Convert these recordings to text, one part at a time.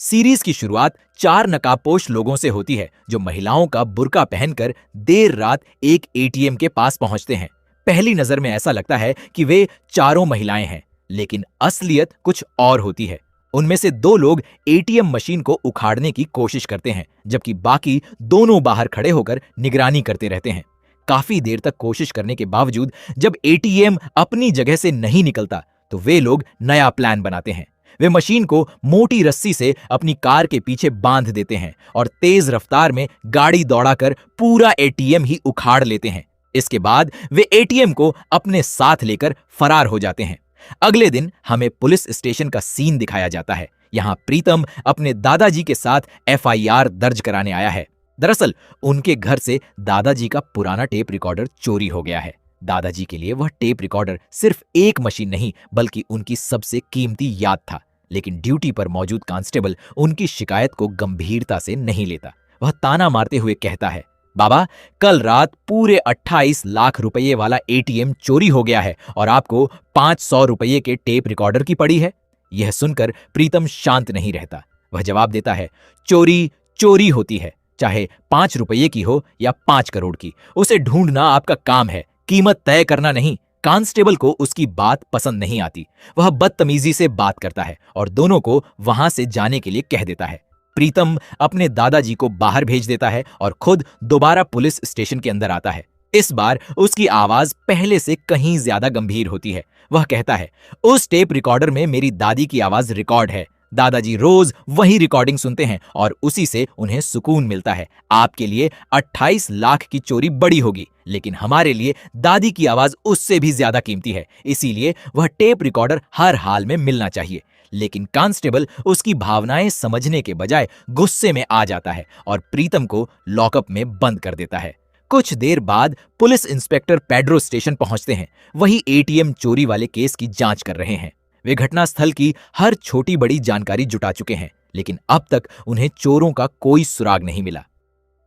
Series की शुरुआत 4 नकाबपोश लोगों से होती है जो महिलाओं का बुर्का पहनकर देर रात एक एटीएम के पास पहुंचते हैं। पहली नजर में ऐसा लगता है कि वे चारों महिलाएं हैं, लेकिन असलियत कुछ और होती है। उनमें से 2 लोग एटीएम मशीन को उखाड़ने की कोशिश करते हैं, जबकि बाकी दोनों बाहर खड़े होकर निगरानी करते रहते हैं। काफी देर तक कोशिश करने के बावजूद जब एटीएम अपनी जगह से नहीं निकलता, तो वे लोग नया प्लान बनाते हैं। वे मशीन को मोटी रस्सी से अपनी कार के पीछे बांध देते हैं और तेज रफ्तार में गाड़ी दौड़ाकर पूरा एटीएम ही उखाड़ लेते हैं। इसके बाद वे एटीएम को अपने साथ लेकर फरार हो जाते हैं। अगले दिन हमें पुलिस स्टेशन का सीन दिखाया जाता है। यहाँ प्रीतम अपने दादाजी के साथ एफआईआर दर्ज कराने आया है। दरअसल उनके घर से दादाजी का पुराना टेप रिकॉर्डर चोरी हो गया है। दादाजी के लिए वह टेप रिकॉर्डर सिर्फ एक मशीन नहीं, बल्कि उनकी सबसे कीमती याद था। लेकिन ड्यूटी पर मौजूद कांस्टेबल उनकी शिकायत को गंभीरता से नहीं लेता। वह ताना मारते हुए कहता है, बाबा, कल रात पूरे 28 लाख रुपये वाला एटीएम चोरी हो गया है और आपको 500 रुपये के टेप रिकॉर्डर की पड़ी है। यह सुनकर प्रीतम शांत नहीं रहता। वह जवाब देता है, चोरी चोरी होती है, चाहे 5 रुपये की हो या 5 करोड़ की। उसे ढूंढना आपका काम है, कीमत तय करना नहीं। कांस्टेबल को उसकी बात पसंद नहीं आती। वह बदतमीजी से बात करता है और दोनों को वहां से जाने के लिए कह देता है। प्रीतम अपने दादाजी को बाहर भेज देता है और खुद दोबारा पुलिस स्टेशन के अंदर आता है। इस बार उसकी आवाज पहले से कहीं ज्यादा गंभीर होती है। वह कहता है, उस टेप रिकॉर्डर में मेरी दादी की आवाज रिकॉर्ड है। दादाजी रोज वही रिकॉर्डिंग सुनते हैं और उसी से उन्हें सुकून मिलता है। आपके लिए 28 लाख की चोरी बड़ी होगी, लेकिन हमारे लिए दादी की आवाज उससे भी ज्यादा कीमती है। इसीलिए वह टेप रिकॉर्डर हर हाल में मिलना चाहिए। लेकिन कांस्टेबल उसकी भावनाएं समझने के बजाय गुस्से में आ जाता है और प्रीतम को लॉकअप में बंद कर देता है। कुछ देर बाद पुलिस इंस्पेक्टर पेड्रो स्टेशन पहुंचते हैं। वही एटीएम चोरी वाले केस की जांच कर रहे हैं। वे घटनास्थल की हर छोटी बड़ी जानकारी जुटा चुके हैं, लेकिन अब तक उन्हें चोरों का कोई सुराग नहीं मिला।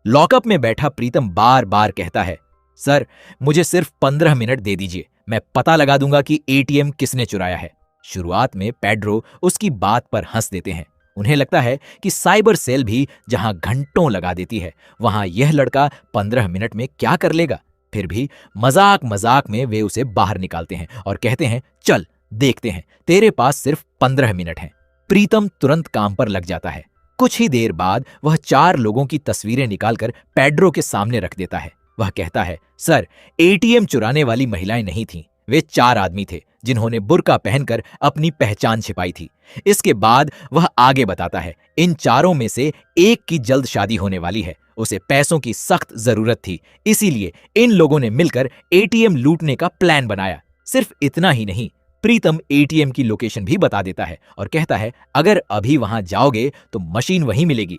लॉकअप में बैठा प्रीतम बार बार कहता है, सर, मुझे सिर्फ 15 मिनट दे दीजिए, मैं पता लगा दूंगा कि एटीएम किसने चुराया है। शुरुआत में पेड्रो उसकी बात पर हंस देते हैं। उन्हें लगता है कि साइबर सेल भी जहां घंटों लगा देती है, वहां यह लड़का 15 मिनट में क्या कर लेगा। फिर भी मजाक मजाक में वे उसे बाहर निकालते हैं और कहते हैं, चल देखते हैं, तेरे पास सिर्फ 15 मिनट हैं। प्रीतम तुरंत काम पर लग जाता है। कुछ ही देर बाद वह 4 लोगों की तस्वीरें निकालकर पेड्रो के सामने रख देता है। वह कहता है, सर, एटीएम चुराने वाली महिलाएं नहीं थीं, वे 4 आदमी थे जिन्होंने बुर्का पहनकर अपनी पहचान छिपाई थी। इसके बाद वह आगे बताता है, इन चारों में से एक की जल्द शादी होने वाली है, उसे पैसों की सख्त जरूरत थी, इसीलिए इन लोगों ने मिलकर एटीएम लूटने का प्लान बनाया। सिर्फ इतना ही नहीं, प्रीतम एटीएम की लोकेशन भी बता देता है और कहता है, अगर अभी वहां जाओगे तो मशीन वहीं मिलेगी।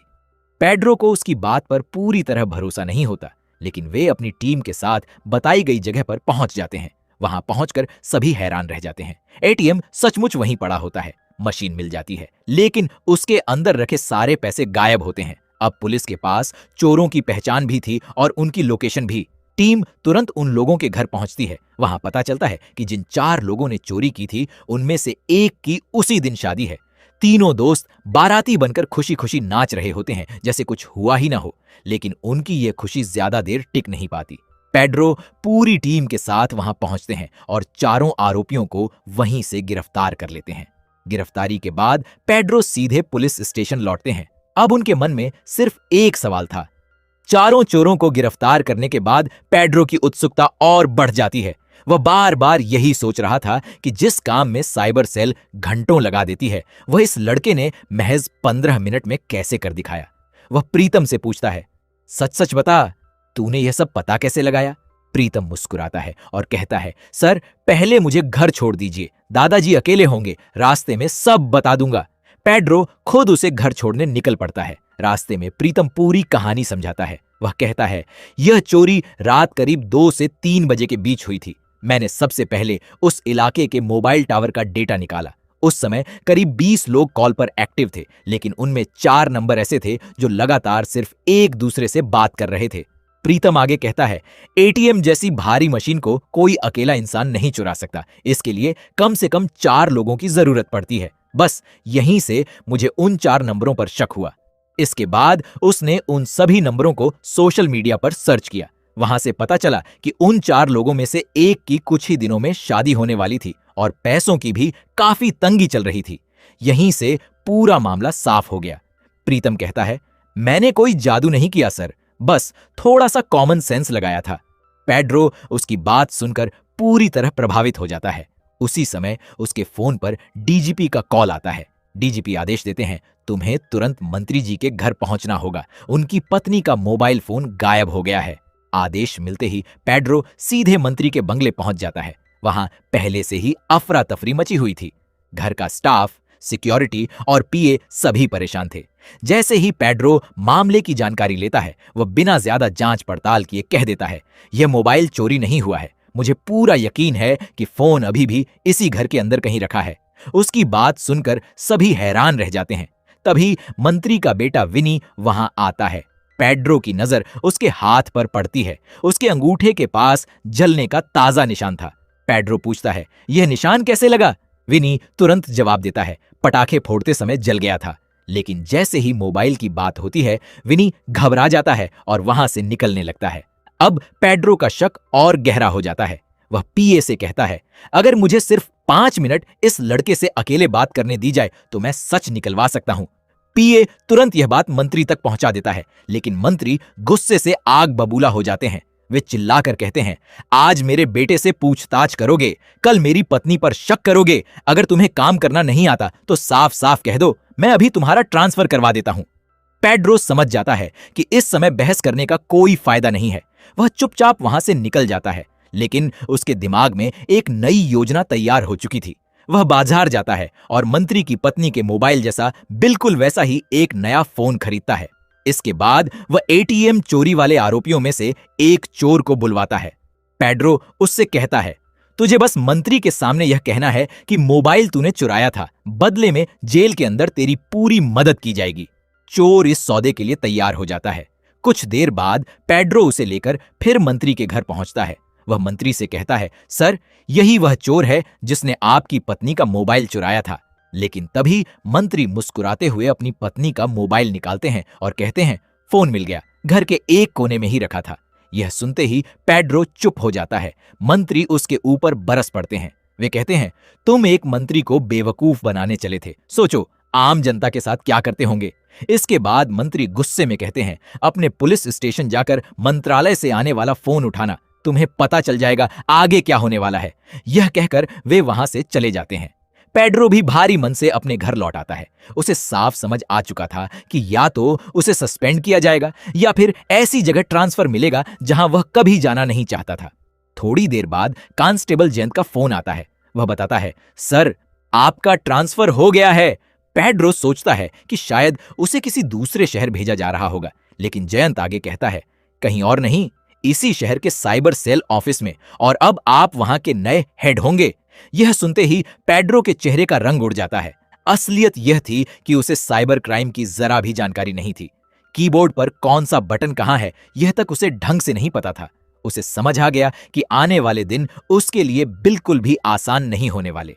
पेड्रो को उसकी बात पर पूरी तरह भरोसा नहीं होता, लेकिन वे अपनी टीम के साथ बताई गई जगह पर पहुंच जाते हैं। वहां पहुंचकर सभी हैरान रह जाते हैं। एटीएम सचमुच वहीं पड़ा होता है। मशीन मिल जाती है, लेकिन उसके अंदर रखे सारे पैसे गायब होते हैं। अब पुलिस के पास चोरों की पहचान भी थी और उनकी लोकेशन भी। टीम तुरंत उन लोगों के घर पहुंचती है। वहां पता चलता है कि जिन 4 लोगों ने चोरी की थी, उनमें से एक की उसी दिन शादी है। तीनों दोस्त बाराती बनकर खुशी खुशी नाच रहे होते हैं, जैसे कुछ हुआ ही ना हो। लेकिन उनकी यह खुशी ज्यादा देर टिक नहीं पाती। पेड्रो पूरी टीम के साथ वहां पहुंचते हैं और चारों आरोपियों को वहीं से गिरफ्तार कर लेते हैं। गिरफ्तारी के बाद पेड्रो सीधे पुलिस स्टेशन लौटते हैं। अब उनके मन में सिर्फ एक सवाल था। चारों चोरों को गिरफ्तार करने के बाद पेड्रो की उत्सुकता और बढ़ जाती है। वह बार बार यही सोच रहा था कि जिस काम में साइबर सेल घंटों लगा देती है, वह इस लड़के ने महज 15 मिनट में कैसे कर दिखाया। वह प्रीतम से पूछता है, सच सच बता, तूने यह सब पता कैसे लगाया? प्रीतम मुस्कुराता है और कहता है, सर, पहले मुझे घर छोड़ दीजिए, दादाजी अकेले होंगे, रास्ते में सब बता दूंगा। पेड्रो खुद उसे घर छोड़ने निकल पड़ता है। रास्ते में प्रीतम पूरी कहानी समझाता है। वह कहता है, यह चोरी रात करीब 2 से 3 बजे के बीच हुई थी। मैंने सबसे पहले उस इलाके के मोबाइल टावर का डेटा निकाला। उस समय करीब 20 लोग कॉल पर एक्टिव थे, लेकिन उनमें 4 नंबर ऐसे थे जो लगातार सिर्फ एक दूसरे से बात कर रहे थे। प्रीतम आगे कहता है, एटीएम जैसी भारी मशीन को कोई अकेला इंसान नहीं चुरा सकता। इसके लिए कम से कम 4 लोगों की जरूरत पड़ती है। बस यहीं से मुझे उन 4 नंबरों पर शक हुआ। इसके बाद उसने उन सभी नंबरों को सोशल मीडिया पर सर्च किया। वहां से पता चला कि उन 4 लोगों में से एक की कुछ ही दिनों में शादी होने वाली थी और पैसों की भी काफी तंगी चल रही थी। यहीं से पूरा मामला साफ हो गया। प्रीतम कहता है, मैंने कोई जादू नहीं किया सर, बस थोड़ा सा कॉमन सेंस लगाया था। पेड्रो उसकी बात सुनकर पूरी तरह प्रभावित हो जाता है। उसी समय उसके फोन पर डीजीपी का कॉल आता है। डीजीपी आदेश देते हैं, तुम्हें तुरंत मंत्री जी के घर पहुंचना होगा, उनकी पत्नी का मोबाइल फोन गायब हो गया है। आदेश मिलते ही पेड्रो सीधे मंत्री के बंगले पहुंच जाता है। वहां पहले से ही अफरा तफरी मची हुई थी। घर का स्टाफ, सिक्योरिटी और पीए सभी परेशान थे। जैसे ही पेड्रो मामले की जानकारी लेता है, वह बिना ज्यादा जांच पड़ताल किए कह देता है, यह मोबाइल चोरी नहीं हुआ है, मुझे पूरा यकीन है कि फोन अभी भी इसी घर के अंदर कहीं रखा है। उसकी बात सुनकर सभी हैरान रह जाते हैं। तभी मंत्री का बेटा विनी वहां आता है। पेड्रो की नजर उसके हाथ पर पड़ती है। उसके अंगूठे के पास जलने का ताजा निशान था। पेड्रो पूछता है, यह निशान कैसे लगा? विनी तुरंत जवाब देता है, पटाखे फोड़ते समय जल गया था। लेकिन जैसे ही मोबाइल की बात होती है, विनी घबरा जाता है और वहां से निकलने लगता है। अब पेड्रो का शक और गहरा हो जाता है। वह पीए से कहता है, अगर मुझे सिर्फ 5 मिनट इस लड़के से अकेले बात करने दी जाए तो मैं सच निकलवा सकता हूं। पीए तुरंत यह बात मंत्री तक पहुंचा देता है, लेकिन मंत्री गुस्से से आग बबूला हो जाते हैं। वे चिल्लाकर कहते हैं, आज मेरे बेटे से पूछताछ करोगे, कल मेरी पत्नी पर शक करोगे। अगर तुम्हें काम करना नहीं आता तो साफ साफ कह दो, मैं अभी तुम्हारा ट्रांसफर करवा देता हूं। पेड्रो समझ जाता है कि इस समय बहस करने का कोई फायदा नहीं है। वह चुपचाप वहां से निकल जाता है, लेकिन उसके दिमाग में एक नई योजना तैयार हो चुकी थी। वह बाजार जाता है और मंत्री की पत्नी के मोबाइल जैसा बिल्कुल वैसा ही एक नया फोन खरीदता है। इसके बाद वह एटीएम चोरी वाले आरोपियों में से एक चोर को बुलवाता है। पेड्रो उससे कहता है, तुझे बस मंत्री के सामने यह कहना है कि मोबाइल तूने चुराया था, बदले में जेल के अंदर तेरी पूरी मदद की जाएगी। चोर इस सौदे के लिए तैयार हो जाता है। कुछ देर बाद पेड्रो उसे लेकर फिर मंत्री के घर पहुंचता है। वह मंत्री से कहता है, सर, यही वह चोर है जिसने आपकी पत्नी का मोबाइल चुराया था। लेकिन तभी मंत्री मुस्कुराते हुए अपनी पत्नी का मोबाइल निकालते हैं और कहते हैं, फोन मिल गया, घर के एक कोने में ही रखा था। यह सुनते ही पेड्रो चुप हो जाता है। मंत्री उसके ऊपर बरस पड़ते हैं। वे कहते हैं, तुम एक मंत्री को बेवकूफ बनाने चले थे, सोचो आम जनता के साथ क्या करते होंगे। इसके बाद मंत्री गुस्से में कहते हैं, अपने पुलिस स्टेशन जाकर मंत्रालय से आने वाला फोन उठाना, तुम्हें पता चल जाएगा आगे क्या होने वाला है। यह कहकर वे वहां से चले जाते हैं। पेड्रो भी भारी मन से अपने घर लौट आता है। उसे साफ समझ आ चुका था कि या तो उसे सस्पेंड किया जाएगा या फिर ऐसी जगह ट्रांसफर मिलेगा जहां वह कभी जाना नहीं चाहता था। थोड़ी देर बाद कांस्टेबल जयंत का फोन आता है। वह बताता है, सर, आपका ट्रांसफर हो गया है। पेड्रो सोचता है कि शायद उसे किसी दूसरे शहर भेजा जा रहा होगा, लेकिन जयंत आगे कहता है, कहीं और नहीं, इसी शहर के साइबर सेल ऑफिस में, और अब आप वहां के नए हेड होंगे। यह सुनते ही पेड्रो के चेहरे का रंग उड़ जाता है। असलियत यह थी कि उसे साइबर क्राइम की जरा भी जानकारी नहीं थी। कीबोर्ड पर कौन सा बटन कहां है, यह तक उसे ढंग से नहीं पता था। उसे समझ आ गया कि आने वाले दिन उसके लिए बिल्कुल भी आसान नहीं होने वाले।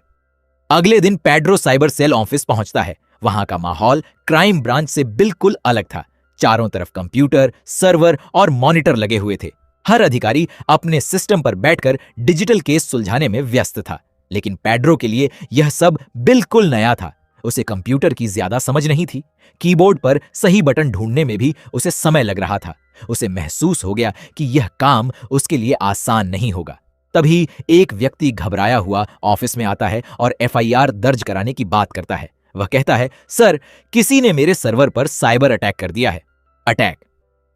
अगले दिन पेड्रो साइबर सेल ऑफिस पहुंचता है। वहां का माहौल क्राइम ब्रांच से बिल्कुल अलग था। चारों तरफ कंप्यूटर, सर्वर और मॉनिटर लगे हुए थे। हर अधिकारी अपने सिस्टम पर बैठकर डिजिटल केस सुलझाने में व्यस्त था। लेकिन पेड्रो के लिए यह सब बिल्कुल नया था। उसे कंप्यूटर की ज्यादा समझ नहीं थी। कीबोर्ड पर सही बटन ढूंढने में भी उसे समय लग रहा था। उसे महसूस हो गया कि यह काम उसके लिए आसान नहीं होगा। तभी एक व्यक्ति घबराया हुआ ऑफिस में आता है और एफआईआर दर्ज कराने की बात करता है। वह कहता है, सर, किसी ने मेरे सर्वर पर साइबर अटैक कर दिया है। अटैक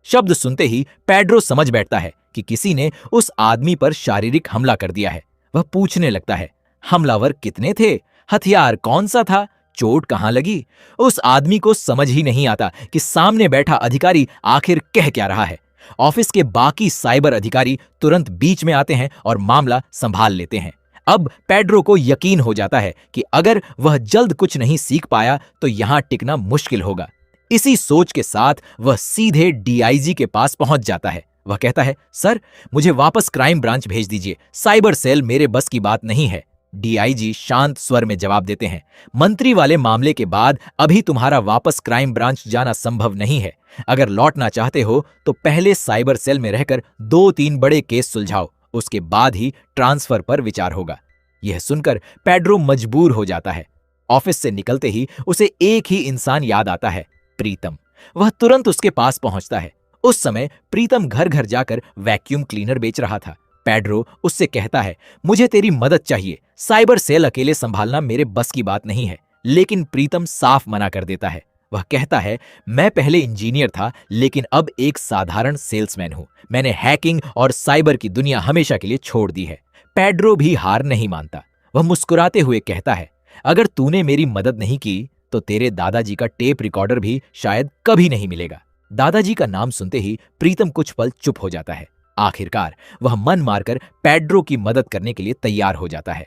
शब्द सुनते ही पेड्रो समझ बैठता है कि किसी ने उस आदमी पर शारीरिक हमला कर दिया है। वह पूछने लगता है, हमलावर कितने थे, हथियार कौन सा था, चोट कहां लगी? उस आदमी को समझ ही नहीं आता कि सामने बैठा अधिकारी आखिर कह क्या रहा है। ऑफिस के बाकी साइबर अधिकारी तुरंत बीच में आते हैं और मामला संभाल लेते हैं। अब पेड्रो को यकीन हो जाता है कि अगर वह जल्द कुछ नहीं सीख पाया तो यहां टिकना मुश्किल होगा। इसी सोच के साथ वह सीधे डीआईजी के पास पहुंच जाता है। वह कहता है, सर, मुझे वापस क्राइम ब्रांच भेज दीजिए, साइबर सेल मेरे बस की बात नहीं है। डीआईजी शांत स्वर में जवाब देते हैं, मंत्री वाले मामले के बाद अभी तुम्हारा वापस क्राइम ब्रांच जाना संभव नहीं है। अगर लौटना चाहते हो तो पहले साइबर सेल में रहकर 2-3 बड़े केस सुलझाओ, उसके बाद ही ट्रांसफर पर विचार होगा। यह सुनकर पेड्रो मजबूर हो जाता है। ऑफिस से निकलते ही उसे एक ही इंसान याद आता है, प्रीतम। वह तुरंत उसके पास पहुंचता है। उस समय प्रीतम घर घर जाकर वैक्यूम क्लीनर बेच रहा था। पेड्रो उससे कहता है, मुझे तेरी मदद चाहिए, साइबर सेल अकेले संभालना मेरे बस की बात नहीं है। लेकिन प्रीतम साफ मना कर देता है। वह कहता है, मैं पहले इंजीनियर था लेकिन अब एक साधारण सेल्समैन हूं। मैंने हैकिंग और साइबर की दुनिया हमेशा के लिए छोड़ दी है। पेड्रो भी हार नहीं मानता। वह मुस्कुराते हुए कहता है, अगर तूने मेरी मदद नहीं की तो तेरे दादाजी का टेप रिकॉर्डर भी शायद कभी नहीं मिलेगा। दादाजी का नाम सुनते ही प्रीतम कुछ पल चुप हो जाता है। आखिरकार वह मन मारकर पेड्रो की मदद करने के लिए तैयार हो जाता है।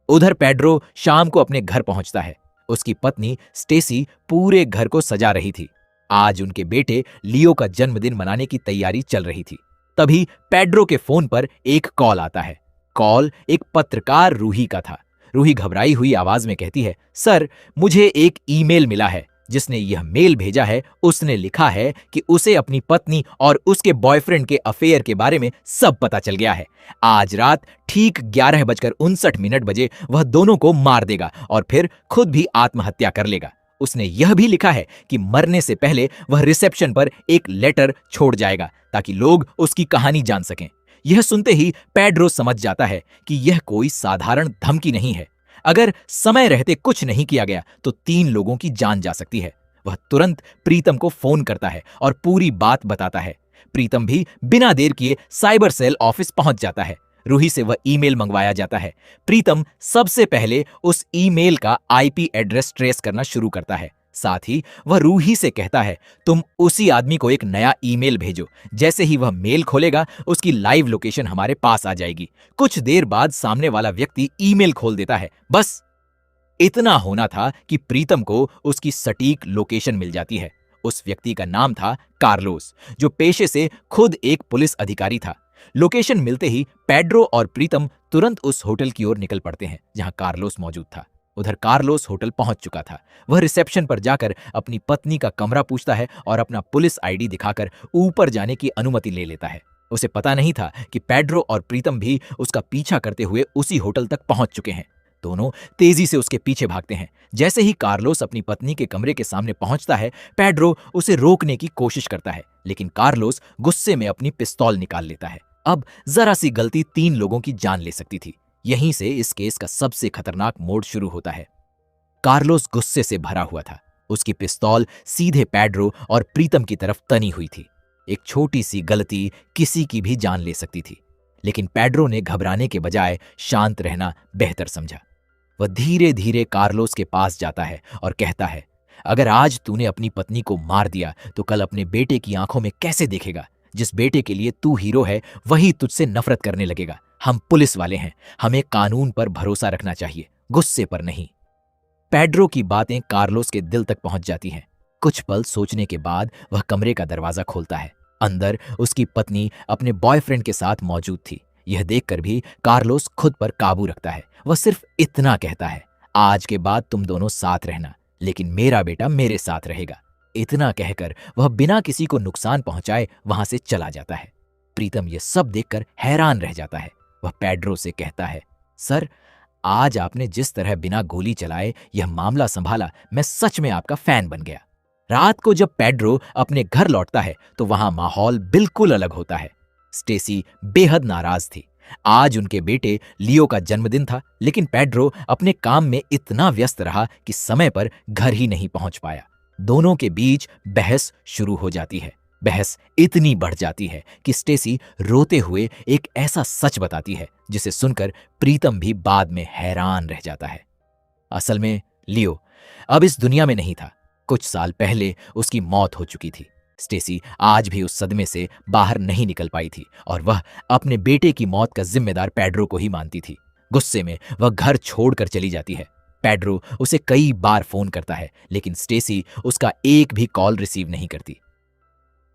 उधर पेड्रो शाम को अपने घर पहुंचता है। उसकी पत्नी स्टेसी पूरे घर को सजा रही थी। आज उनके बेटे लियो का जन्मदिन मनाने की तैयारी चल रही थी। तभी पेड्रो के फोन पर एक कॉल आता है। कॉल एक पत्रकार रूही का था। रूही घबराई हुई आवाज में कहती है, सर, मुझे एक ईमेल मिला है। जिसने यह मेल भेजा है उसने लिखा है कि उसे अपनी पत्नी और उसके बॉयफ्रेंड के अफेयर के बारे में सब पता चल गया है। आज रात ठीक 11:59 बजे वह दोनों को मार देगा और फिर खुद भी आत्महत्या कर लेगा। उसने यह भी लिखा है कि मरने से पहले वह रिसेप्शन पर एक लेटर छोड़ जाएगा ताकि लोग उसकी कहानी जान सकें। यह सुनते ही पेड्रो समझ जाता है कि यह कोई साधारण धमकी नहीं है। अगर समय रहते कुछ नहीं किया गया तो 3 लोगों की जान जा सकती है। वह तुरंत प्रीतम को फोन करता है और पूरी बात बताता है। प्रीतम भी बिना देर किए साइबर सेल ऑफिस पहुंच जाता है। रूही से वह ईमेल मंगवाया जाता है। प्रीतम सबसे पहले उस ईमेल का आईपी एड्रेस ट्रेस करना शुरू करता है। साथ ही वह रूही से कहता है, तुम उसी आदमी को एक नया ईमेल भेजो। जैसे ही वह मेल खोलेगा उसकी लाइव लोकेशन हमारे पास आ जाएगी। कुछ देर बाद सामने वाला व्यक्ति ईमेल खोल देता है। बस इतना होना था कि प्रीतम को उसकी सटीक लोकेशन मिल जाती है। उस व्यक्ति का नाम था कार्लोस, जो पेशे से खुद एक पुलिस अधिकारी था। लोकेशन मिलते ही पेड्रो और प्रीतम तुरंत उस होटल की ओर निकल पड़ते हैं जहां कार्लोस मौजूद था। उधर कार्लोस होटल पहुंच चुका था। वह रिसेप्शन पर जाकर अपनी पत्नी का कमरा पूछता है और अपना पुलिस आईडी दिखाकर ऊपर जाने की अनुमति ले लेता है। उसे पता नहीं था कि पेड्रो और प्रीतम भी उसका पीछा करते हुए उसी होटल तक पहुंच चुके हैं। दोनों तेजी से उसके पीछे भागते हैं। जैसे ही कार्लोस अपनी पत्नी के कमरे के सामने पहुंचता है, पेड्रो उसे रोकने की कोशिश करता है, लेकिन कार्लोस गुस्से में अपनी पिस्तौल निकाल लेता है। अब जरा सी गलती 3 लोगों की जान ले सकती थी। यहीं से इस केस का सबसे खतरनाक मोड़ शुरू होता है। कार्लोस गुस्से से भरा हुआ था। उसकी पिस्तौल सीधे पेड्रो और प्रीतम की तरफ तनी हुई थी। एक छोटी सी गलती किसी की भी जान ले सकती थी, लेकिन पेड्रो ने घबराने के बजाय शांत रहना बेहतर समझा। वह धीरे धीरे कार्लोस के पास जाता है और कहता है, अगर आज तूने अपनी पत्नी को मार दिया तो कल अपने बेटे की आंखों में कैसे देखेगा? जिस बेटे के लिए तू हीरो है वही तुझसे नफरत करने लगेगा। हम पुलिस वाले हैं, हमें कानून पर भरोसा रखना चाहिए, गुस्से पर नहीं। पेड्रो की बातें कार्लोस के दिल तक पहुंच जाती हैं। कुछ पल सोचने के बाद वह कमरे का दरवाजा खोलता है। अंदर उसकी पत्नी अपने बॉयफ्रेंड के साथ मौजूद थी। यह देखकर भी कार्लोस खुद पर काबू रखता है। वह सिर्फ इतना कहता है, आज के बाद तुम दोनों साथ रहना, लेकिन मेरा बेटा मेरे साथ रहेगा। इतना कहकर वह बिना किसी को नुकसान पहुंचाए वहां से चला जाता है। प्रीतम यह सब देखकर हैरान रह जाता है। वह पेड्रो से कहता है, सर, आज आपने जिस तरह बिना गोली चलाए यह मामला संभाला, मैं सच में आपका फैन बन गया। रात को जब पेड्रो अपने घर लौटता है तो वहां माहौल बिल्कुल अलग होता है। स्टेसी बेहद नाराज थी। आज उनके बेटे लियो का जन्मदिन था, लेकिन पेड्रो अपने काम में इतना व्यस्त रहा कि समय पर घर ही नहीं पहुंच पाया। दोनों के बीच बहस शुरू हो जाती है। बहस इतनी बढ़ जाती है कि स्टेसी रोते हुए एक ऐसा सच बताती है जिसे सुनकर प्रीतम भी बाद में हैरान रह जाता है। असल में लियो अब इस दुनिया में नहीं था। कुछ साल पहले उसकी मौत हो चुकी थी। स्टेसी आज भी उस सदमे से बाहर नहीं निकल पाई थी और वह अपने बेटे की मौत का जिम्मेदार पेड्रो को ही मानती थी। गुस्से में वह घर छोड़कर चली जाती है। पेड्रो उसे कई बार फोन करता है, लेकिन स्टेसी उसका एक भी कॉल रिसीव नहीं करती।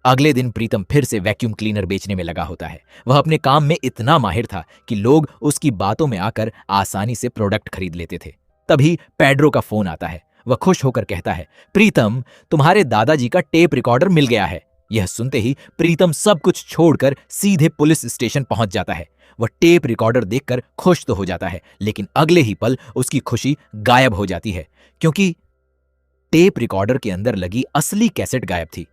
अगले दिन प्रीतम फिर से वैक्यूम क्लीनर बेचने में लगा होता है। वह अपने काम में इतना माहिर था कि लोग उसकी बातों में आकर आसानी से प्रोडक्ट खरीद लेते थे। तभी पेड्रो का फोन आता है। वह खुश होकर कहता है, प्रीतम, तुम्हारे दादाजी का टेप रिकॉर्डर मिल गया है। यह सुनते ही प्रीतम सब कुछ छोड़कर सीधे पुलिस स्टेशन पहुंच जाता है। वह टेप रिकॉर्डर देखकर खुश तो हो जाता है, लेकिन अगले ही पल उसकी खुशी गायब हो जाती है, क्योंकि टेप रिकॉर्डर के अंदर लगी असली कैसेट गायब थी।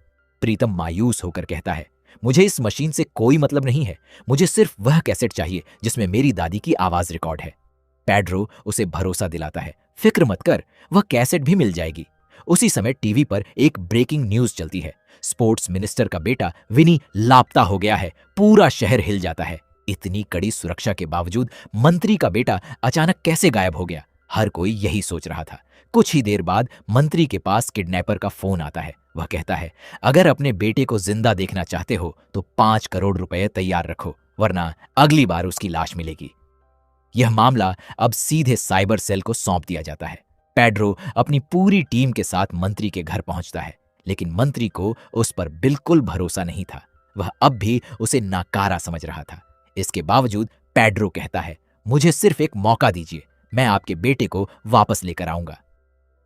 प्रीतम मायूस होकर कहता है, मुझे इस मशीन से कोई मतलब नहीं है, मुझे सिर्फ वह कैसेट चाहिए जिसमें मेरी दादी की आवाज रिकॉर्ड है। पेड्रो उसे भरोसा दिलाता है, फिक्र मत कर, वह कैसेट भी मिल जाएगी। उसी समय टीवी पर एक ब्रेकिंग न्यूज चलती है। स्पोर्ट्स मिनिस्टर का बेटा विनी लापता हो गया है। पूरा शहर हिल जाता है। इतनी कड़ी सुरक्षा के बावजूद मंत्री का बेटा अचानक कैसे गायब हो गया? हर कोई यही सोच रहा था। कुछ ही देर बाद मंत्री के पास किडनैपर का फोन आता है। वह कहता है, अगर अपने बेटे को जिंदा देखना चाहते हो तो 5 करोड़ रुपए तैयार रखो, वरना अगली बार उसकी लाश मिलेगी। यह मामला अब सीधे साइबर सेल को सौंप दिया जाता है। पेड्रो अपनी पूरी टीम के साथ मंत्री के घर पहुंचता है, लेकिन मंत्री को उस पर बिल्कुल भरोसा नहीं था। वह अब भी उसे नाकारा समझ रहा था। इसके बावजूद पेड्रो कहता है, मुझे सिर्फ एक मौका दीजिए, मैं आपके बेटे को वापस लेकर आऊंगा।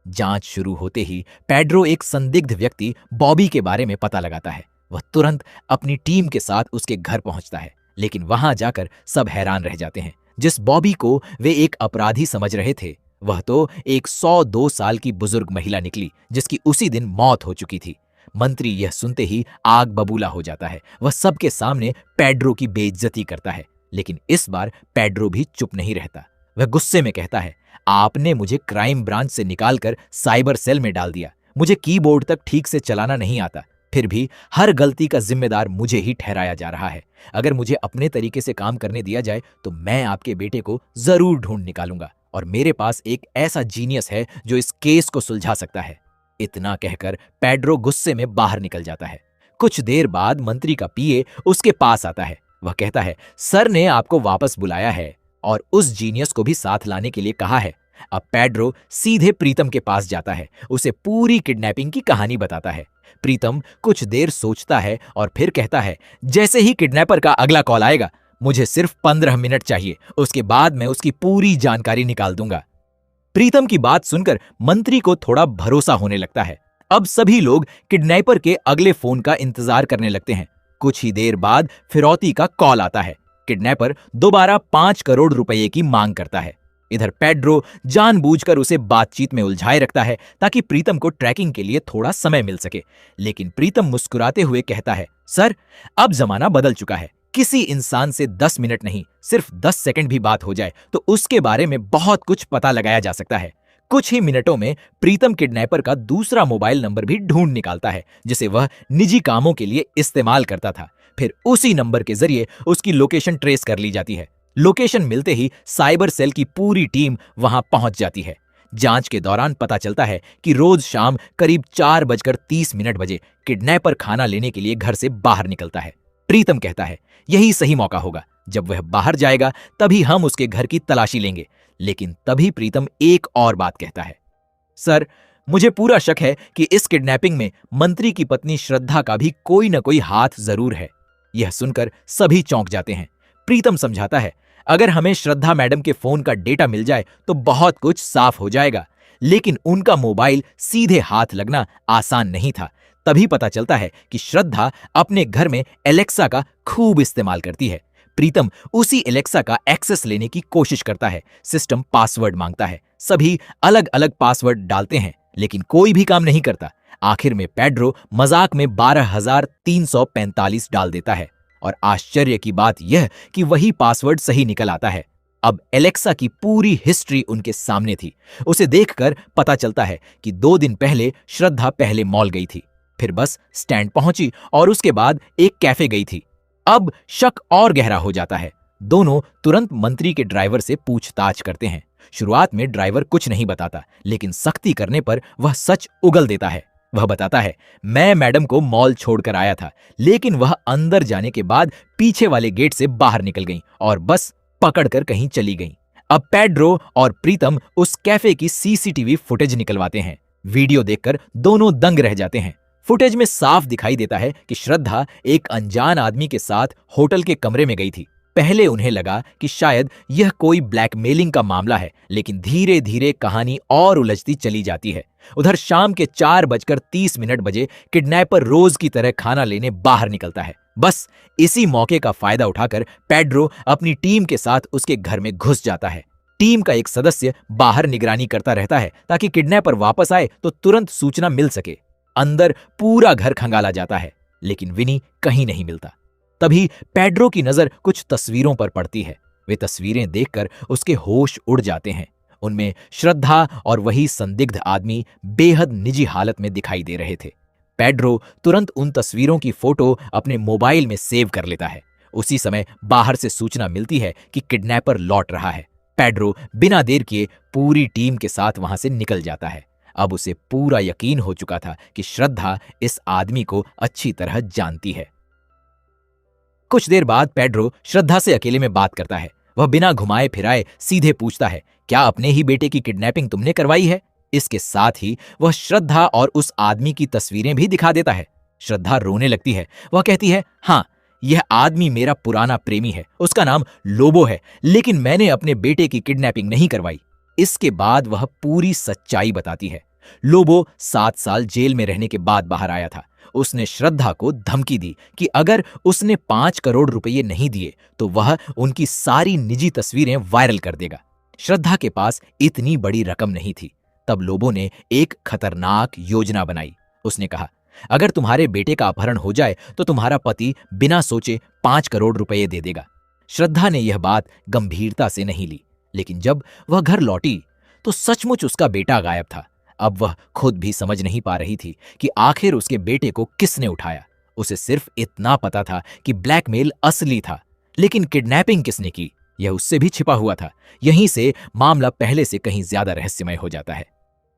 जांच शुरू होते ही पेड्रो एक संदिग्ध व्यक्ति बॉबी के बारे में पता लगाता है। वह तुरंत अपनी टीम के साथ उसके घर पहुंचता है, लेकिन वहां जाकर सब हैरान रह जाते हैं। जिस बॉबी को वे एक अपराधी समझ रहे थे, वह तो एक 102 साल की बुजुर्ग महिला निकली, जिसकी उसी दिन मौत हो चुकी थी। मंत्री यह सुनते ही आग बबूला हो जाता है। वह सबके सामने पेड्रो की बेइज्जती करता है, लेकिन इस बार पेड्रो भी चुप नहीं रहता। वह गुस्से में कहता है, आपने मुझे क्राइम ब्रांच से निकालकर साइबर सेल में डाल दिया। मुझे कीबोर्ड तक ठीक से चलाना नहीं आता, फिर भी हर गलती का जिम्मेदार मुझे ही ठहराया जा रहा है। अगर मुझे अपने तरीके से काम करने दिया जाए तो मैं आपके बेटे को जरूर ढूंढ निकालूंगा, और मेरे पास एक ऐसा जीनियस है जो इस केस को सुलझा सकता है। इतना कहकर पेड्रो गुस्से में बाहर निकल जाता है। कुछ देर बाद मंत्री का पीए उसके पास आता है। वह कहता है, सर ने आपको वापस बुलाया है और उस जीनियस को भी साथ लाने के लिए कहा है। अब पेड्रो सीधे प्रीतम के पास जाता है, उसे पूरी किडनैपिंग की कहानी बताता है। प्रीतम कुछ देर सोचता है और फिर कहता है, जैसे ही किडनैपर का अगला कॉल आएगा, मुझे सिर्फ 15 मिनट चाहिए, उसके बाद मैं उसकी पूरी जानकारी निकाल दूंगा। प्रीतम की बात सुनकर मंत्री को थोड़ा भरोसा होने लगता है। अब सभी लोग किडनैपर के अगले फोन का इंतजार करने लगते हैं। कुछ ही देर बाद फिरौती का कॉल आता है। किडनैपर दोबारा 5 करोड़ रुपए की मांग करता है। इधर पेड्रो जानबूझकर उसे बातचीत में उलझाए रखता है ताकि प्रीतम को ट्रैकिंग के लिए थोड़ा समय मिल सके। लेकिन प्रीतम मुस्कुराते हुए कहता है, सर, अब जमाना बदल चुका है। किसी इंसान से 10 मिनट नहीं, सिर्फ 10 सेकंड भी बात हो जाए तो उसके बारे में बहुत कुछ पता लगाया जा सकता है। कुछ ही मिनटों में प्रीतम किडनैपर का दूसरा मोबाइल नंबर भी ढूंढ निकालता है, जिसे वह निजी कामों के लिए इस्तेमाल करता था। फिर उसी नंबर के जरिए उसकी लोकेशन ट्रेस कर ली जाती है। लोकेशन मिलते ही साइबर सेल की पूरी टीम वहां पहुंच जाती है। जांच के दौरान पता चलता है कि रोज शाम करीब 4:30 बजे किडनैपर खाना लेने के लिए घर से बाहर निकलता है। प्रीतम कहता है, यही सही मौका होगा, जब वह बाहर जाएगा तभी हम उसके घर की तलाशी लेंगे। लेकिन तभी प्रीतम एक और बात कहता है, सर, मुझे पूरा शक है कि इस किडनैपिंग में मंत्री की पत्नी श्रद्धा का भी कोई न कोई हाथ जरूर है। यह सुनकर सभी चौंक जाते हैं। प्रीतम समझाता है, अगर हमें श्रद्धा मैडम के फोन का डेटा मिल जाए तो बहुत कुछ साफ हो जाएगा, लेकिन उनका मोबाइल सीधे हाथ लगना आसान नहीं था। तभी पता चलता है कि श्रद्धा अपने घर में एलेक्सा का खूब इस्तेमाल करती है। प्रीतम उसी एलेक्सा का एक्सेस लेने की कोशिश करता है। सिस्टम पासवर्ड मांगता है। सभी अलग अलग पासवर्ड डालते हैं, लेकिन कोई भी काम नहीं करता। आखिर में पेड्रो मजाक में 12,345 डाल देता है, और आश्चर्य की बात यह कि वही पासवर्ड सही निकल आता है। अब एलेक्सा की पूरी हिस्ट्री उनके सामने थी। उसे देखकर पता चलता है कि 2 दिन पहले श्रद्धा पहले मॉल गई थी, फिर बस स्टैंड पहुंची और उसके बाद एक कैफे गई थी। अब शक और गहरा हो जाता है। दोनों तुरंत मंत्री के ड्राइवर से पूछताछ करते हैं। शुरुआत में ड्राइवर कुछ नहीं बताता, लेकिन सख्ती करने पर वह सच उगल देता है। वह बताता है, मैं मैडम को मॉल छोड़कर आया था, लेकिन वह अंदर जाने के बाद पीछे वाले गेट से बाहर निकल गईं और बस पकड़कर कहीं चली गईं। अब पेड्रो और प्रीतम उस कैफे की सीसीटीवी फुटेज निकलवाते हैं। वीडियो देखकर दोनों दंग रह जाते हैं। फुटेज में साफ दिखाई देता है कि श्रद्धा एक अनजान आदमी के साथ होटल के कमरे में गई थी। पहले उन्हें लगा कि शायद यह कोई ब्लैकमेलिंग का मामला है, लेकिन धीरे धीरे कहानी और उलझती चली जाती है। उधर शाम के 4:30 बजे किडनैपर रोज की तरह खाना लेने बाहर निकलता है। बस इसी मौके का फायदा उठाकर पेड्रो अपनी टीम के साथ उसके घर में घुस जाता है। टीम का एक सदस्य बाहर निगरानी करता रहता है ताकि किडनैपर वापस आए तो तुरंत सूचना मिल सके। अंदर पूरा घर खंगाला जाता है, लेकिन विनी कहीं नहीं मिलता। तभी पेड्रो की नजर कुछ तस्वीरों पर पड़ती है। वे तस्वीरें देखकर उसके होश उड़ जाते हैं। उनमें श्रद्धा और वही संदिग्ध आदमी बेहद निजी हालत में दिखाई दे रहे थे। पेड्रो तुरंत उन तस्वीरों की फोटो अपने मोबाइल में सेव कर लेता है। उसी समय बाहर से सूचना मिलती है कि किडनैपर लौट रहा है। पेड्रो बिना देर किए पूरी टीम के साथ वहां से निकल जाता है। अब उसे पूरा यकीन हो चुका था कि श्रद्धा इस आदमी को अच्छी तरह जानती है। कुछ देर बाद पेड्रो श्रद्धा से अकेले में बात करता है। वह बिना घुमाए फिराए सीधे पूछता है, क्या अपने ही बेटे की किडनैपिंग तुमने करवाई है? इसके साथ ही वह श्रद्धा और उस आदमी की तस्वीरें भी दिखा देता है। श्रद्धा रोने लगती है। वह कहती है, हाँ, यह आदमी मेरा पुराना प्रेमी है, उसका नाम लोबो है, लेकिन मैंने अपने बेटे की किडनैपिंग नहीं करवाई। इसके बाद वह पूरी सच्चाई बताती है। लोबो 7 साल जेल में रहने के बाद बाहर आया था। उसने श्रद्धा को धमकी दी कि अगर उसने 5 करोड़ रुपये नहीं दिए तो वह उनकी सारी निजी तस्वीरें वायरल कर देगा। श्रद्धा के पास इतनी बड़ी रकम नहीं थी। तब लोबो ने एक खतरनाक योजना बनाई। उसने कहा, अगर तुम्हारे बेटे का अपहरण हो जाए तो तुम्हारा पति बिना सोचे 5 करोड़ रुपये दे देगा। श्रद्धा ने यह बात गंभीरता से नहीं ली, लेकिन जब वह घर लौटी तो सचमुच उसका बेटा गायब था। अब वह खुद भी समझ नहीं पा रही थी कि आखिर उसके बेटे को किसने उठाया। उसे सिर्फ इतना पता था कि ब्लैकमेल असली था, लेकिन किडनैपिंग किसने की यह उससे भी छिपा हुआ था। यहीं से मामला पहले से कहीं ज्यादा रहस्यमय हो जाता है।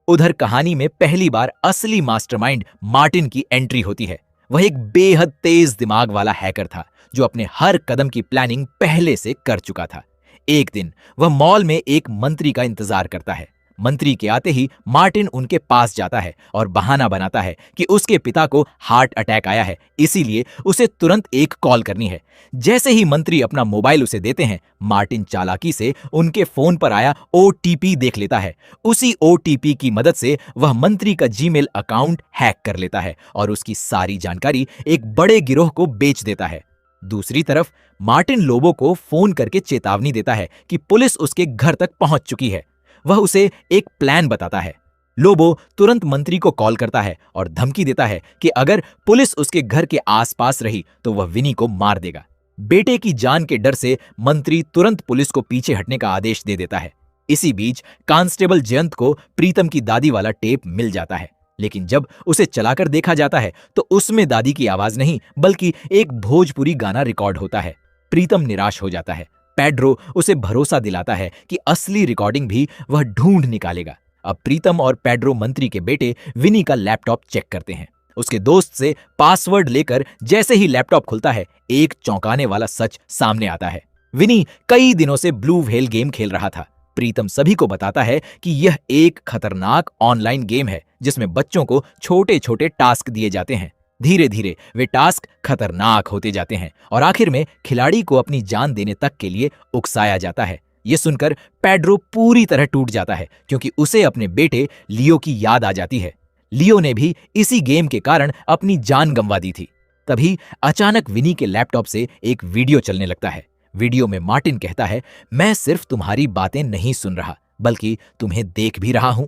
उधर कहानी में पहली बार असली मास्टरमाइंड मार्टिन की एंट्री होती है। वह एक बेहद तेज दिमाग वाला हैकर था जो अपने हर कदम की प्लानिंग पहले से कर चुका था। एक दिन वह मॉल में एक मंत्री का इंतजार करता है। मंत्री के आते ही मार्टिन उनके पास जाता है और बहाना बनाता है कि उसके पिता को हार्ट अटैक आया है, इसीलिए उसे तुरंत एक कॉल करनी है। जैसे ही मंत्री अपना मोबाइल उसे देते हैं, मार्टिन चालाकी से उनके फोन पर आया OTP देख लेता है। उसी OTP की मदद से वह मंत्री का जीमेल अकाउंट हैक कर लेता है और उसकी सारी जानकारी एक बड़े गिरोह को बेच देता है। दूसरी तरफ मार्टिन लोबो को फोन करके चेतावनी देता है कि पुलिस उसके घर तक पहुंच चुकी है। वह उसे एक प्लान बताता है। लोबो तुरंत मंत्री को कॉल करता है और धमकी देता है कि अगर पुलिस उसके घर के आसपास रही तो वह विनी को मार देगा। बेटे की जान के डर से मंत्री तुरंत पुलिस को पीछे हटने का आदेश दे देता है। इसी बीच कांस्टेबल जयंत को प्रीतम की दादी वाला टेप मिल जाता है, लेकिन जब उसे चलाकर देखा जाता है तो उसमें दादी की आवाज नहीं बल्कि एक भोजपुरी गाना रिकॉर्ड होता है। प्रीतम निराश हो जाता है। पेड्रो उसे भरोसा दिलाता है कि असली रिकॉर्डिंग भी वह ढूंढ निकालेगा। अब प्रीतम और पेड्रो मंत्री के बेटे विनी का लैपटॉप चेक करते हैं। उसके दोस्त से पासवर्ड लेकर जैसे ही लैपटॉप खुलता है, एक चौंकाने वाला सच सामने आता है। विनी कई दिनों से ब्लू व्हेल गेम खेल रहा था। प्रीतम सभी को बताता है कि यह एक खतरनाक ऑनलाइन गेम है जिसमें बच्चों को छोटे छोटे टास्क दिए जाते हैं। धीरे धीरे वे टास्क खतरनाक होते जाते हैं और आखिर में खिलाड़ी को अपनी जान देने तक के लिए उकसाया जाता है। यह सुनकर पेड्रो पूरी तरह टूट जाता है क्योंकि उसे अपने बेटे लियो की याद आ जाती है। लियो ने भी इसी गेम के कारण अपनी जान गंवा दी थी। तभी अचानक विनी के लैपटॉप से एक वीडियो चलने लगता है। वीडियो में मार्टिन कहता है, मैं सिर्फ तुम्हारी बातें नहीं सुन रहा बल्कि तुम्हें देख भी रहा हूं।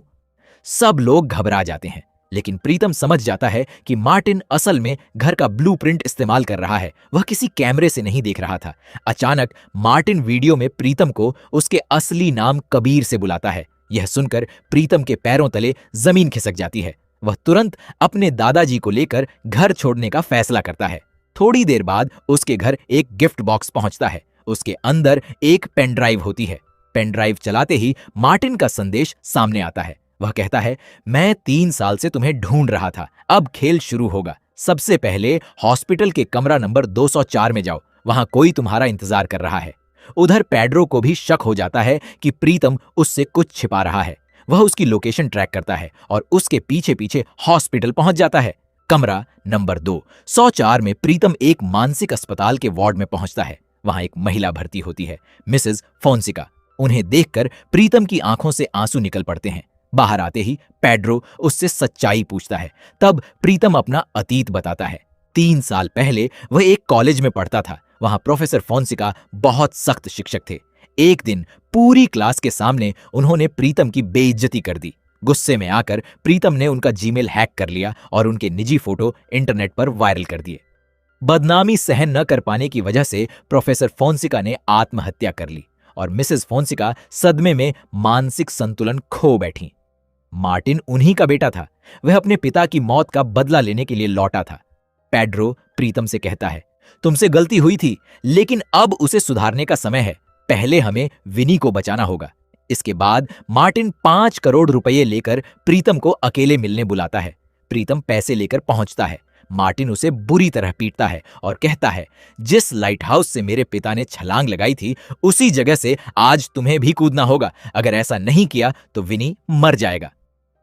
सब लोग घबरा जाते हैं, लेकिन प्रीतम समझ जाता है कि मार्टिन असल में घर का ब्लूप्रिंट इस्तेमाल कर रहा है। वह किसी कैमरे से नहीं देख रहा था। अचानक मार्टिन वीडियो में प्रीतम को उसके असली नाम कबीर से बुलाता है। यह सुनकर प्रीतम के पैरों तले जमीन खिसक जाती है। वह तुरंत अपने दादाजी को लेकर घर छोड़ने का फैसला करता है। थोड़ी देर बाद उसके घर एक गिफ्ट बॉक्स पहुंचता है। उसके अंदर एक पेन ड्राइव होती है। पेन ड्राइव चलाते ही मार्टिन का संदेश सामने आता है। वह कहता है, मैं 3 साल से तुम्हें ढूंढ रहा था, अब खेल शुरू होगा। सबसे पहले हॉस्पिटल के कमरा नंबर 204 में जाओ, वहां कोई तुम्हारा इंतजार कर रहा है। उधर पेड्रो को भी शक हो जाता है कि प्रीतम उससे कुछ छिपा रहा है। वह उसकी लोकेशन ट्रैक करता है और उसके पीछे पीछे हॉस्पिटल पहुंच जाता है। कमरा नंबर 2। 104 में प्रीतम एक मानसिक अस्पताल के वार्ड में पहुंचता है। वहां एक महिला भर्ती होती है, मिसेस फोंसिका। उन्हें देखकर प्रीतम की आंखों से आंसू निकल पड़ते हैं। बाहर आते ही पेड्रो उससे सच्चाई पूछता है। तब प्रीतम अपना अतीत बताता है। 3 साल पहले वह एक कॉलेज में पढ़ता था। वहां प्रोफेसर फोंसिका बहुत सख्त शिक्षक थे। एक दिन पूरी क्लास के सामने उन्होंने प्रीतम की बेइज्जती कर दी। गुस्से में आकर प्रीतम ने उनका जीमेल हैक कर लिया और उनके निजी फोटो इंटरनेट पर वायरल कर दिए। बदनामी सहन न कर पाने की वजह से प्रोफेसर फोंसिका ने आत्महत्या कर ली और मिसेस फोंसिका सदमे में मानसिक संतुलन खो बैठी। मार्टिन उन्हीं का बेटा था। वह अपने पिता की मौत का बदला लेने के लिए लौटा था। पेड्रो प्रीतम से कहता है, तुमसे गलती हुई थी, लेकिन अब उसे सुधारने का समय है। पहले हमें विनी को बचाना होगा। इसके बाद मार्टिन 5 करोड़ रुपए लेकर प्रीतम को अकेले मिलने बुलाता है। प्रीतम पैसे लेकर पहुंचता है। मार्टिन उसे बुरी तरह पीटता है और कहता है, जिस लाइट हाउस से मेरे पिता ने छलांग लगाई थी, उसी जगह से आज तुम्हें भी कूदना होगा। अगर ऐसा नहीं किया तो विनी मर जाएगा।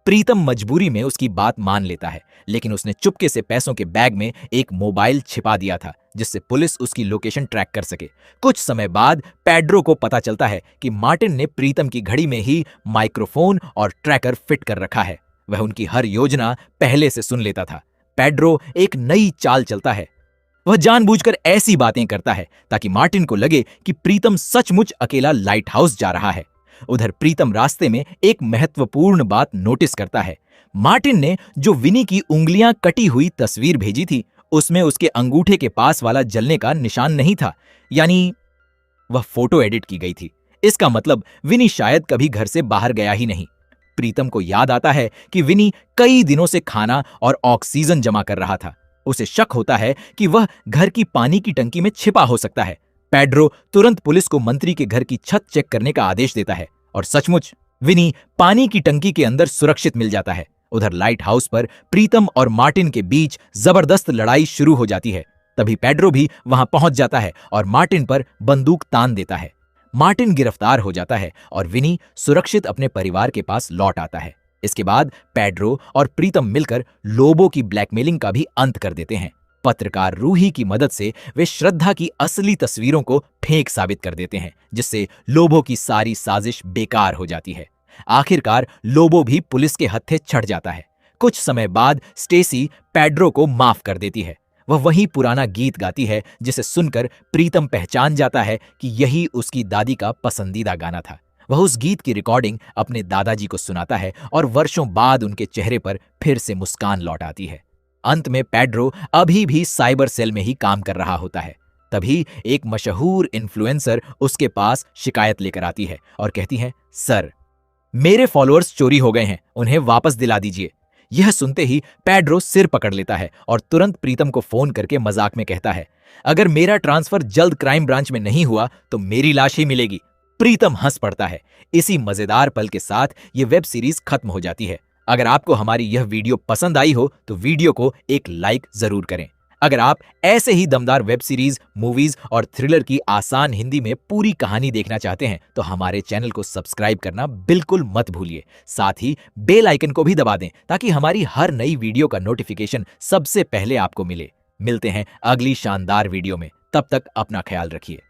प्रीतम मजबूरी में उसकी बात मान लेता है, लेकिन उसने चुपके से पैसों के बैग में एक मोबाइल छिपा दिया था, जिससे पुलिस उसकी लोकेशन ट्रैक कर सके। कुछ समय बाद पेड्रो को पता चलता है कि मार्टिन ने प्रीतम की घड़ी में ही माइक्रोफोन और ट्रैकर फिट कर रखा है। वह उनकी हर योजना पहले से सुन लेता था। पेड्रो एक नई चाल चलता है। वह जानबूझकर ऐसी बातें करता है ताकि मार्टिन को लगे कि प्रीतम सचमुच अकेला लाइट हाउस जा रहा है। उधर प्रीतम रास्ते में एक महत्वपूर्ण बात नोटिस करता है। मार्टिन ने जो विनी की उंगलियां कटी हुई तस्वीर भेजी थी, उसमें उसके अंगूठे के पास वाला जलने का निशान नहीं था, यानी वह फोटो एडिट की गई थी। इसका मतलब विनी शायद कभी घर से बाहर गया ही नहीं। प्रीतम को याद आता है कि विनी कई दिनों से खाना और ऑक्सीजन जमा कर रहा था। उसे शक होता है कि वह घर की पानी की टंकी में छिपा हो सकता है। पेड्रो तुरंत पुलिस को मंत्री के घर की छत चेक करने का आदेश देता है और सचमुच विनी पानी की टंकी के अंदर सुरक्षित मिल जाता है। उधर लाइट हाउस पर प्रीतम और मार्टिन के बीच जबरदस्त लड़ाई शुरू हो जाती है। तभी पेड्रो भी वहां पहुंच जाता है और मार्टिन पर बंदूक तान देता है। मार्टिन गिरफ्तार हो जाता है और विनी सुरक्षित अपने परिवार के पास लौट आता है। इसके बाद पेड्रो और प्रीतम मिलकर लोबो की ब्लैकमेलिंग का भी अंत कर देते हैं। पत्रकार रूही की मदद से वे श्रद्धा की असली तस्वीरों को फेक साबित कर देते हैं, जिससे लोबो की सारी साजिश बेकार हो जाती है। आखिरकार लोबो भी पुलिस के हत्थे चढ़ जाता है। कुछ समय बाद स्टेसी पेड्रो को माफ कर देती है। वह वही पुराना गीत गाती है जिसे सुनकर प्रीतम पहचान जाता है कि यही उसकी दादी का पसंदीदा गाना था। वह उस गीत की रिकॉर्डिंग अपने दादाजी को सुनाता है और वर्षों बाद उनके चेहरे पर फिर से मुस्कान लौट आती है। अंत में पेड्रो अभी भी साइबर सेल में ही काम कर रहा होता है। तभी एक मशहूर इन्फ्लुएंसर उसके पास शिकायत लेकर आती है और कहती है, सर, मेरे फॉलोअर्स चोरी हो गए हैं, उन्हें वापस दिला दीजिए। यह सुनते ही पेड्रो सिर पकड़ लेता है और तुरंत प्रीतम को फोन करके मजाक में कहता है, अगर मेरा ट्रांसफर जल्द क्राइम ब्रांच में नहीं हुआ तो मेरी लाश ही मिलेगी। प्रीतम हंस पड़ता है। इसी मजेदार पल के साथ ये वेब सीरीज खत्म हो जाती है। अगर आपको हमारी यह वीडियो पसंद आई हो तो वीडियो को एक लाइक जरूर करें। अगर आप ऐसे ही दमदार वेब सीरीज, मूवीज और थ्रिलर की आसान हिंदी में पूरी कहानी देखना चाहते हैं तो हमारे चैनल को सब्सक्राइब करना बिल्कुल मत भूलिए। साथ ही बेल आइकन को भी दबा दें ताकि हमारी हर नई वीडियो का नोटिफिकेशन सबसे पहले आपको मिले। मिलते हैं अगली शानदार वीडियो में। तब तक अपना ख्याल रखिए।